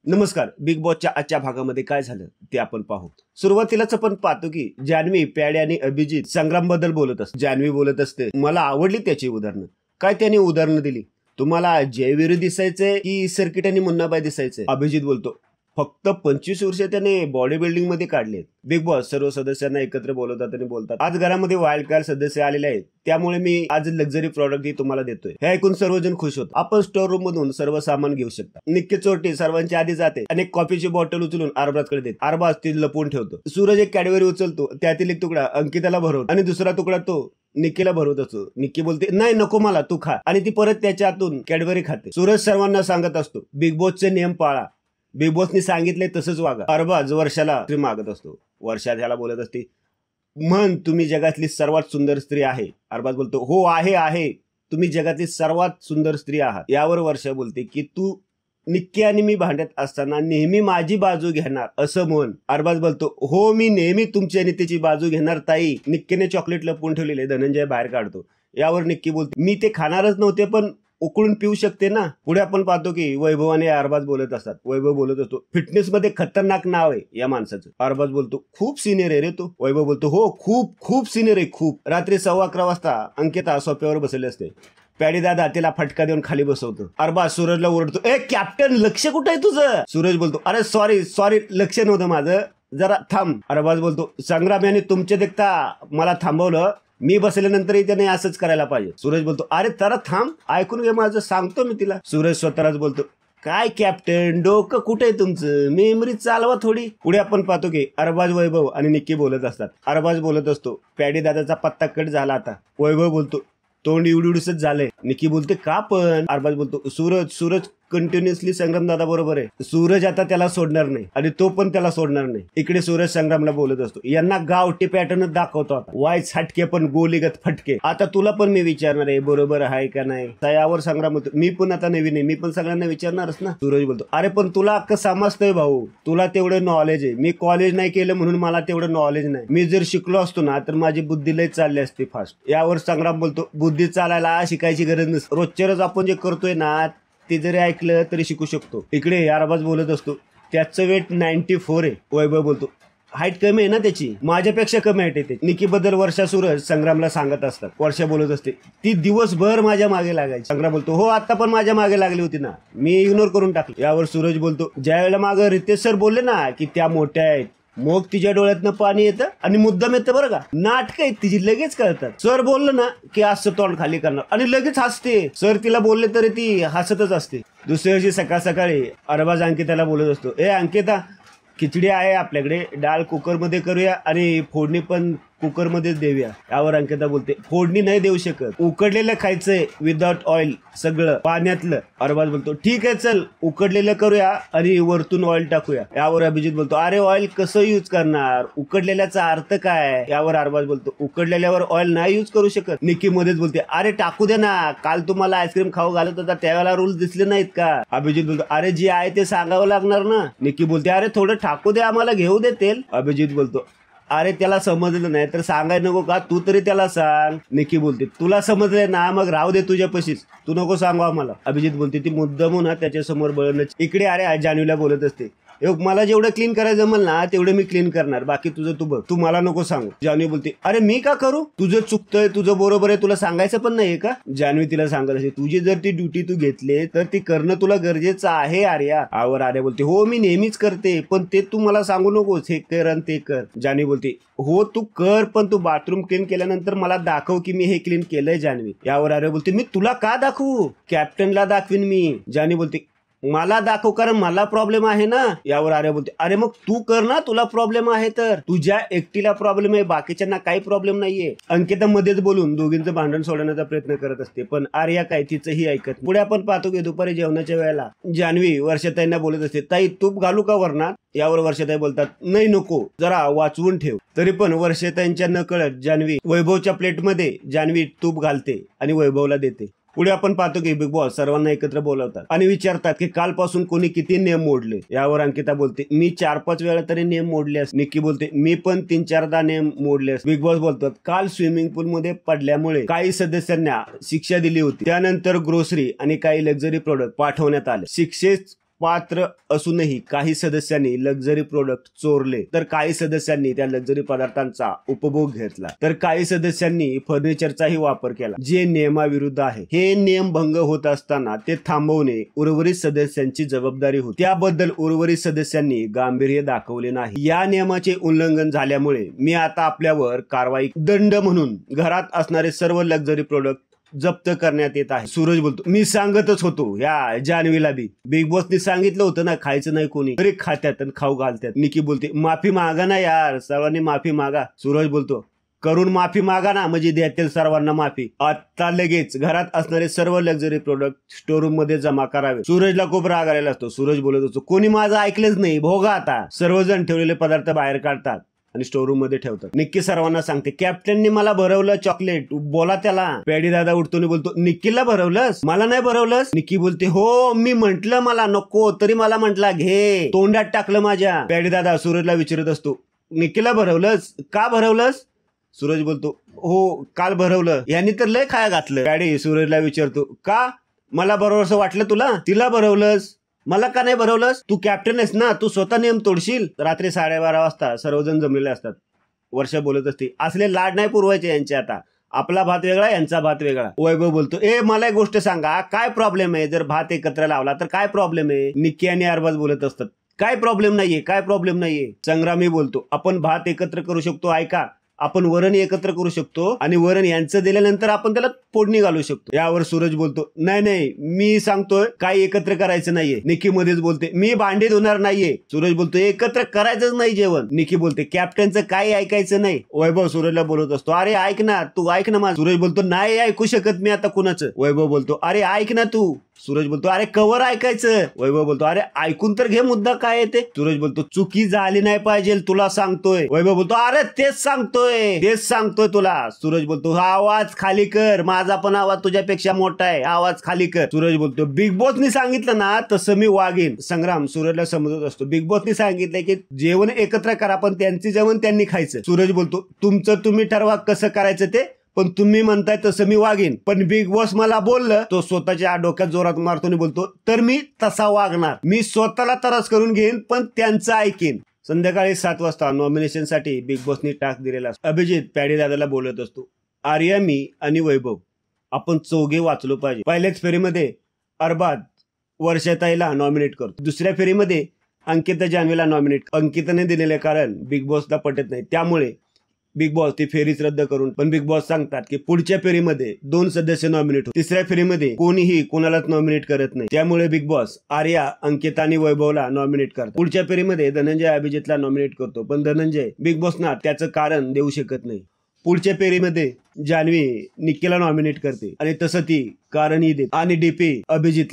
नमस्कार. बिग बॉसच्या आजच्या भागामध्ये काय झालं ते आपण पाहू. सुरुवातीलाच आपण पाहतो की जान्हवी, पॅडी आणि अभिजित संग्राम बद्दल बोलत असते. जान्हवी बोलत असते, मला आवडली त्याची उदाहरणं. काय त्याने उदाहरणं दिली? तुम्हाला जयवीर दिसायचंय की सर्किट आणि मुन्नाबाई दिसायचंय? अभिजित बोलतो, फक्त 25 वर्ष त्याने बॉडी बिल्डिंग मध्ये काढले. बिग बॉस सर्व सदस्यांना एकत्र बोलवतात आणि बोलतात, आज घरामध्ये वाईल्ड कार्ड सदस्य आलेले आहेत, त्यामुळे मी आज लक्झरी प्रॉडक्ट ही तुम्हाला देतोय. हे ऐकून सर्वजण खुश होतात. आपण स्टोर रूम मधून सर्व सामान घेऊ शकता. निक्की चोरटी सर्वांच्या आधी जाते आणि कॉफीची बॉटल उचलून अरबाजकडे देते. अरबाज ती लपवून ठेवतो. सूरज एक कॅडबरी उचलतो, त्यातील एक तुकडा अंकिताला भरवतो आणि दुसरा तुकडा तो निक्कीला भरवत असतो. निक्की बोलते, नाही नको मला, तू खा, आणि ती परत त्याच्या हातून कॅडबरी खाते. सूरज सर्वांना सांगत असतो, बिग बॉसचे नियम पाळा, बिग बॉसनी सांगितले तसंच वागा. अरबाज वर्षाला स्त्री मागत असतो. वर्षा त्याला बोलत असते, म्हण तुम्ही जगातली सर्वात सुंदर स्त्री आहे. अरबाज बोलतो, हो आहे, तुम्ही जगातली सर्वात सुंदर स्त्री आहात. यावर वर्षा बोलते की तू निक्की आणि मी भांडत असताना नेहमी माझी बाजू घेणार असं म्हण. अरबाज बोलतो, हो मी नेहमी तुमची आणि तिची बाजू घेणार ताई. निक्कीने चॉकलेट लपवून ठेवलेले धनंजय बाहेर काढतो. यावर निक्की बोलते, मी ते खाणारच नव्हते, पण उकळून पिऊ शकते ना. पुढे आपण पाहतो की वैभव आणि अरबाज बोलत असतात. वैभव बोलत असतो, फिटनेस मध्ये खतरनाक नाव आहे या माणसाचं. अरबाज बोलतो, खूप सिनियर आहे रे तो. वैभव बोलतो, हो खूप सिनियर आहे, खूप. रात्री 11:15 वाजता अंकिता सोफ्यावर बसलेली असते. पॅडी दादा तिला फटका देऊन खाली बसवतो. अरबाज सूरजला ओरडतो, ए कॅप्टन लक्ष कुठं आहे तुझं? सूरज बोलतो, अरे सॉरी लक्ष नव्हतं माझं, जरा थांब. अरबाज बोलतो, संग्राम यांनी तुमच्या देखता मला थांबवलं, मी बसल्यानंतरही त्याने असंच करायला पाहिजे. सूरज बोलतो, अरे जरा थांब, ऐकून घे माझं, सांगतो मी तिला. सूरज स्वतःलाच बोलतो, काय कॅप्टन डोकं कुठे आहे तुमचं, मेमरी चालवा थोडी. पुढे आपण पाहतो की अरबाज, वैभव आणि निक्की बोलत असतात. अरबाज बोलत असतो, पॅडी दादाचा पत्ता कट झाला आता. वैभव बोलतो, तोंड एवढीच झालंय. निक्की बोलते, का पण? अरबाज बोलतो, सूरज कंटिन्युअसली संग्राम दादा बरोबर आहे. सूरज आता त्याला सोडणार नाही आणि तो पण त्याला सोडणार नाही. इकडे सूरज संग्रामला बोलत असतो, यांना गावठी पॅटर्नच दाखवतो आता, वाईच हटके पण गोलीगत फटके. आता तुला पण मी विचारणार आहे, बरोबर आहे का नाही? यावर संग्राम होतो, मी पण आता नवीन आहे, मी पण सगळ्यांना विचारणारच ना. सूरज बोलतो, अरे पण तुला अख्खं समजतंय भाऊ, तुला तेवढं नॉलेज आहे. मी कॉलेज नाही केलं म्हणून मला तेवढं नॉलेज नाही. मी जर शिकलो असतो ना तर माझी बुद्धी लय चालली असते फास्ट. यावर संग्राम बोलतो, बुद्धी चालायला शिकायची गरज नसते, रोजच्या रोज आपण जे करतोय ना ते जरी ऐकलं तरी शिकू शकतो. इकडे अरबाज बोलत असतो, त्याचं वेट 94 आहे. वैभव बोलतो, हाईट कमी आहे ना त्याची, माझ्यापेक्षा कमी हाईट आहे. निक्की बद्दल वर्षा सूरज संग्रामला सांगत असतात. वर्षा बोलत असते, ती दिवसभर माझ्या मागे लागायची. संग्राम बोलतो, हो आता पण माझ्या मागे लागली होती ना, मी इग्नोर करून टाकली. यावर सूरज बोलतो, ज्या वेळेला मागं रितेश सर बोलले ना की त्या मोठ्या आहेत, मग तिच्या डोळ्यातनं पाणी येतं आणि मुद्दाम येतं बरं का. नाटक आहेत तिची, लगेच कळतात. सर बोललं ना की असं तोंड खाली करणार आणि लगेच हसते. सर तिला बोलले तरी ती हसतच असते. दुसऱ्या दिवशी सकाळी अरबाज अंकिताला बोलत असतो, ए अंकिता, खिचडी आहे आपल्याकडे, डाळ कुकरमध्ये करूया आणि फोडणी पण कुकरमध्येच देऊया. यावर अंकिता बोलते, फोडणी नाही देऊ शकत, उकडलेलं खायचंय विदाउट ऑइल, सगळं पाण्यातलं. अरबाज बोलतो, ठीक आहे चल उकडलेलं करूया आणि वरतून ऑइल टाकूया. यावर अभिजित बोलतो, अरे ऑइल कसं यूज करणार, उकडलेल्याचा अर्थ काय? यावर अरबाज बोलतो, उकडलेल्यावर ऑइल नाही यूज करू शकत. निक्की मध्येच बोलते, अरे टाकू दे ना, काल तुम्हाला आईस्क्रीम खाऊ घालत होता त्यावेळेला रूल्स दिसले नाहीत का? अभिजित बोलतो, अरे जे आहे ते सांगावं लागणार ना. निक्की बोलते, अरे थोडं टाकू दे, आम्हाला घेऊ दे तेल. अभिजित बोलतो, अरे त्याला समजलं नाही तर सांगायला नको का, तू तरी त्याला सांग. निक्की बोलते, तुला समजलंय ना, मग राहू दे तुझ्या पशीच, तू नको सांगू आम्हाला. अभिजित बोलते, ती मुद्दामून ना त्याच्या समोर बळणच. इकडे अरे जान्हवीला बोलत असते, मला जेवढं क्लीन करायचं जमल ना तेवढं मी क्लीन करणार, बाकी तुझं तू बघ, तू मला नको सांगू. जान्हवी बोलते, अरे मी का करू, तुझं चुकतंय, तुझं बरोबर आहे, तुला सांगायचं पण नाहीये का? जान्हवी तिला सांगत असते, तुझी जर ती ड्युटी तू घेतली तर ती करणं तुला गरजेचं आहे आर्या. आवर आर्या बोलते, हो मी नेहमीच करते, पण ते तू मला सांगू नकोस, हे कर आणि ते कर. जान्हवी बोलते, हो तू कर, पण तू बाथरूम क्लीन केल्यानंतर मला दाखव की मी हे क्लीन केलंय. जान्हवी. यावर आर्या बोलते, मी तुला का दाखवू, कॅप्टनला दाखवीन मी. जान्हवी बोलते, मला दाखव, कारण मला प्रॉब्लेम आहे ना. यावर आर्या बोलते, अरे मग तू कर ना, तुला प्रॉब्लेम आहे तर. तुझ्या एकटीला प्रॉब्लेम आहे, बाकीच्यांना काही प्रॉब्लेम नाहीये. अंकिता मध्येच बोलून दोघींचं भांडण सोडवण्याचा प्रयत्न करत असते, पण आर्या काय तिचंही ऐकत. पुढे आपण पाहतो की दुपारी जेवणाच्या वेळेला जान्हवी वर्षाताईंना बोलत असते, ताई तूप घालू का वरणात? यावर वर्षाताई बोलतात, नाही नको, जरा वाचवून ठेव. तरी पण वर्षाताईंच्या नकळत जान्हवी वैभवच्या प्लेटमध्ये जान्हवी तूप घालते आणि वैभवला देते. पुढे आपण पाहतो की बिग बॉस सर्वांना एकत्र बोलवतात आणि विचारतात की कालपासून कोणी किती नियम मोडले. यावर अंकिता बोलते, मी 4-5 वेळा तरी नियम मोडले असते. निक्की बोलते, मी पण 3-4दा नियम मोडले असते. बिग बॉस बोलतात, काल स्विमिंग पूल मध्ये पडल्यामुळे काही सदस्यांना शिक्षा दिली होती, त्यानंतर ग्रोसरी आणि काही लक्झरी प्रोडक्ट पाठवण्यात आले. शिक्षेत पात्र असूनही काही सदस्यांनी लक्झरी प्रोडक्ट चोरले, तर काही सदस्यांनी त्या लक्झरी पदार्थांचा उपभोग घेतला, तर काही सदस्यांनी फर्निचरचाही वापर केला, जे नियमाविरुद्ध आहे. हे नियम भंग होत असताना ते थांबवणे उर्वरित सदस्यांची जबाबदारी होती. त्याबद्दल उर्वरित सदस्यांनी गांभीर्य दाखवले नाही. या नियमाचे उल्लंघन झाल्यामुळे मी आता आपल्यावर कारवाई दंड म्हणून घरात असणारे सर्व लक्झरी प्रोडक्ट जप्त करण्यात येत आहे. सूरज बोलतो, मी सांगतच होतो या जान्हवीला बी, बिग बॉसने सांगितलं होतं ना खायचं नाही कोणी, तरी खात्यात आणि खाऊ घालतात. निकी बोलते, माफी मागा ना यार, सर्वांनी माफी मागा. सूरज बोलतो, करून माफी मागा ना, म्हणजे देतील सर्वांना माफी. आता लगेच घरात असणारे सर्व लक्झरी प्रोडक्ट स्टोरूम मध्ये जमा करावे. सूरजला खूप राग आलेला असतो. सूरज बोलत असतो, कोणी माझं ऐकलंच नाही, भोगा आता. सर्वजण ठेवलेले पदार्थ बाहेर काढतात आणि स्टोरूम मध्ये ठेवतात. निक्की सर्वांना सांगते, कॅप्टनने मला भरवलं चॉकलेट, बोला त्याला. पॅडी दादा उठतो आणि बोलतो, निक्कीला भरवलंस, मला नाही भरवलंस. निक्की बोलते, हो मी म्हंटल मला नको, तरी मला म्हंटला घे, तोंडात टाकलं माझ्या. पॅडी दादा सूरजला विचारत असतो, निक्कीला भरवलंस, का भरवलंस? सूरज बोलतो, हो काल भरवलं, यांनी तर लय खाया घातलं. पॅडी सूरजला विचारतो, का मला बरोबर असं वाटलं तुला, तिला भरवलंस, मला का नाही भरवलंस? तू कॅप्टन आहेस ना, तू स्वतः नियम तोडशील. रात्री 12:30 वाजता सर्वजण जमलेले असतात. वर्षा बोलत असते, असले लाड नाही पुरवायचे यांचे, आता आपला भात वेगळा यांचा भात वेगळा. वैभव बोलतो, मला एक गोष्ट सांगा, काय प्रॉब्लेम आहे जर भात एकत्र लावला तर, काय प्रॉब्लेम आहे? निक्की आणि अरबाज बोलत असतात, काय प्रॉब्लेम नाहीये, काय प्रॉब्लेम नाहीये. संग्रामी बोलतो, आपण भात एकत्र करू शकतो, ऐका, आपण वरण एकत्र करू शकतो आणि वरण यांचं दिल्यानंतर आपण त्याला फोडणी घालू शकतो. यावर सूरज बोलतो, नाही नाही मी सांगतोय काही एकत्र करायचं नाहीये. निकी मध्येच बोलते, मी भांडी धुणार नाहीये. सूरज बोलतो, एकत्र करायचंच नाही जेवण. निकी बोलते, कॅप्टनचं काही ऐकायचं नाही. वैभव सूरजला बोलत असतो, अरे ऐक ना, तू ऐक ना माझं. सूरज बोलतो, नाही ऐकू शकत मी आता कुणाचं. वैभव बोलतो, अरे ऐक ना तू. सूरज बोलतो, अरे कवर ऐकायचं. वैभव बोलतो, अरे ऐकून तर घे, मुद्दा काय आहे ते. सूरज बोलतो, चुकी झाली नाही पाहिजे तुला सांगतोय. वैभव बोलतो, अरे तेच सांगतोय तुला. सूरज बोलतो, आवाज खाली कर, माझा पण आवाज तुझ्यापेक्षा मोठा आहे, आवाज खाली कर. सूरज बोलतो, बिग बॉसनी सांगितलं ना तसं मी वागेन. संग्राम सूरजला समजत असतो, बिग बॉसनी सांगितलंय की जेवण एकत्र करा, पण त्यांचे जेवण त्यांनी खायचं. सूरज बोलतो, तुमचं तुम्ही ठरवा कसं करायचं ते, पण तुम्ही म्हणताय तसं मी वागेन. पण बिग बॉस मला बोललं, तो स्वतःच्या डोक्यात जोरात मारतो आणि बोलतो, तर मी तसा वागणार, मी स्वतःला त्रास करून घेईन पण त्यांचं ऐकेन. संध्याकाळी 7 वाजता नॉमिनेशन साठी बिग बॉसनी टास्क दिलेला असतो. अभिजित पॅडी दादाला बोलत असतो, आर्या, मी आणि वैभव आपण चौघे वाचलो पाहिजे. पहिल्याच फेरीमध्ये अरबाज वर्षाताईला नॉमिनेट करतो. दुसऱ्या फेरीमध्ये अंकिता जान्हवीला नॉमिनेट. अंकिताने दिलेले कारण बिग बॉसला पटत नाही, त्यामुळे बिग बॉस ती फेरीच रद्द करून, पण बिग बॉस सांगतात की पुढच्या फेरीमध्ये 2 सदस्य नॉमिनेट होतात. तिसऱ्या फेरीमध्ये कोणीही कोणालाच नॉमिनेट करत नाही, त्यामुळे बिग बॉस आर्या, अंकिता आणि वैभवला नॉमिनेट करतात. पुढच्या फेरीमध्ये धनंजय अभिजितला नॉमिनेट करतो, पण धनंजय बिग बॉसना त्याचं कारण देऊ शकत नाही. पुढच्या फेरीमध्ये जान्हवी निक्कीला नॉमिनेट करते आणि तसं ती कारणही देते आणि डीपी अभिजितला.